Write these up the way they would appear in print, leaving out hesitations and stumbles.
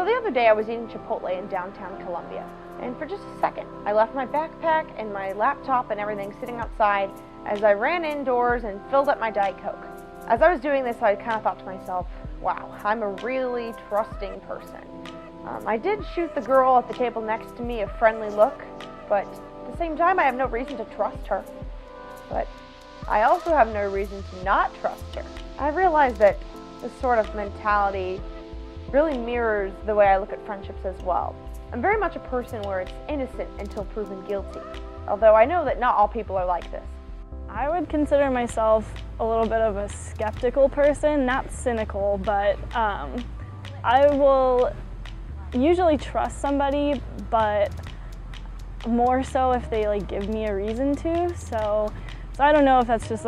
So the other day I was eating Chipotle in downtown Columbia, and for just a second I left my backpack and my laptop and everything sitting outside as I ran indoors and filled up my Diet Coke. As I was doing this, I kind of thought to myself, wow, I'm a really trusting person. I did shoot the girl at the table next to me a friendly look, but at the same time I have no reason to trust her. But I also have no reason to not trust her. I realized that this sort of mentality really mirrors the way I look at friendships as well. I'm very much a person where it's innocent until proven guilty, although I know that not all people are like this. I would consider myself a little bit of a skeptical person, not cynical, but I will usually trust somebody, but more so if they give me a reason to. So I don't know if that's just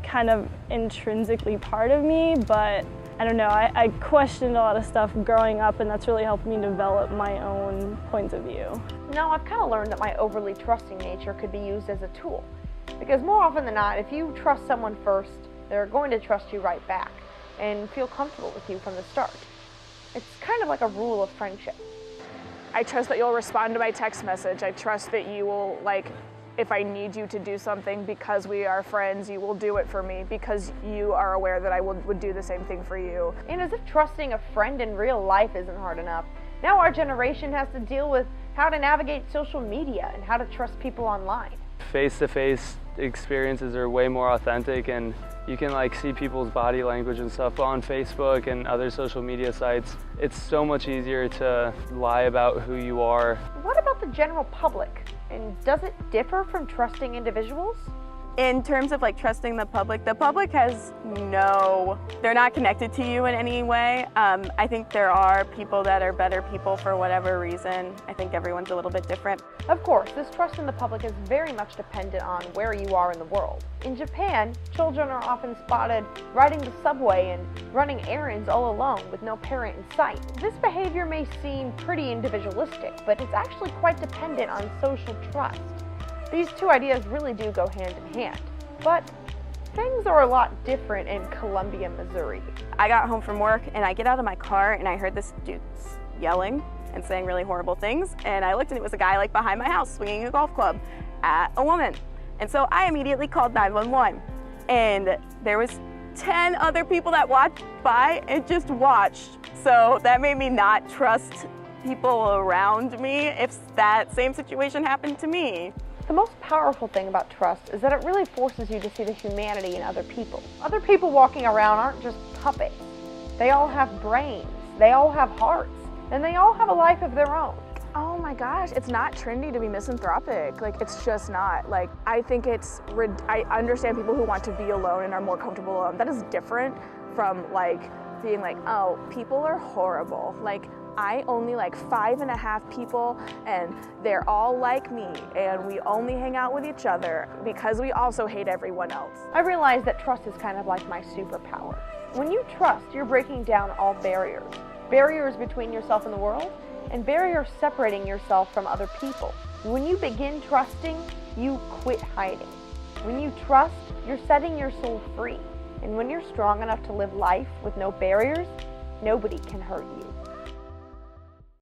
kind of intrinsically part of me, but I don't know, I questioned a lot of stuff growing up, and that's really helped me develop my own points of view. Now, I've kind of learned that my overly trusting nature could be used as a tool. Because more often than not, if you trust someone first, they're going to trust you right back and feel comfortable with you from the start. It's kind of like a rule of friendship. I trust that you'll respond to my text message. I trust that you will, if I need you to do something because we are friends, you will do it for me because you are aware that I would do the same thing for you. And as if trusting a friend in real life isn't hard enough, now our generation has to deal with how to navigate social media and how to trust people online. Face-to-face experiences are way more authentic, and you can see people's body language and stuff on Facebook and other social media sites. It's so much easier to lie about who you are. What about the general public? And does it differ from trusting individuals? In terms of trusting the public has they're not connected to you in any way. I think there are people that are better people for whatever reason. I think everyone's a little bit different. Of course, this trust in the public is very much dependent on where you are in the world. In Japan, children are often spotted riding the subway and running errands all alone with no parent in sight. This behavior may seem pretty individualistic, but it's actually quite dependent on social trust. These two ideas really do go hand in hand, but things are a lot different in Columbia, Missouri. I got home from work and I get out of my car and I heard this dude yelling and saying really horrible things, and I looked and it was a guy behind my house swinging a golf club at a woman. And so I immediately called 911, and there was 10 other people that walked by and just watched. So that made me not trust people around me if that same situation happened to me. The most powerful thing about trust is that it really forces you to see the humanity in other people. Other people walking around aren't just puppets. They all have brains, they all have hearts, and they all have a life of their own. Oh my gosh, it's not trendy to be misanthropic. It's just not. I think I understand people who want to be alone and are more comfortable alone. That is different from being oh, people are horrible. I only 5.5 people and they're all like me and we only hang out with each other because we also hate everyone else. I realize that trust is kind of like my superpower. When you trust, you're breaking down all barriers. Barriers between yourself and the world, and barriers separating yourself from other people. When you begin trusting, you quit hiding. When you trust, you're setting your soul free. And when you're strong enough to live life with no barriers, nobody can hurt you.